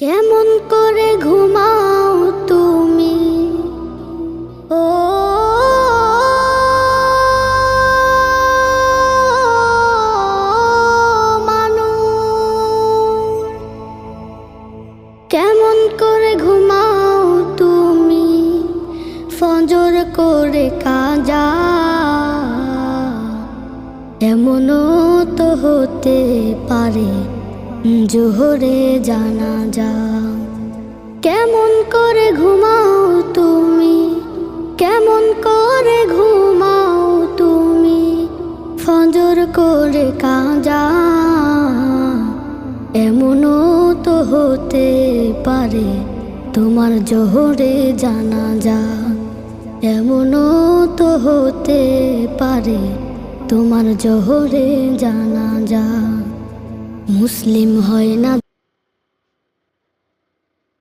কেমন করে ঘুমাও তুমি ও মানুষ, কেমন করে ঘুমাও তুমি ফজর করে কাজা। এমনও তো হতে পারে জোহরে জানাজা। কেমন করে ঘুমাও তুমি, কেমন করে ঘুমাও তুমি ফজর করে কাজা। এমনও তো হতে পারে তোমার জোহরে জানাজা। এমনও তো হতে পারে তোমার জোহরে জানাজা। মুসলিম হয় না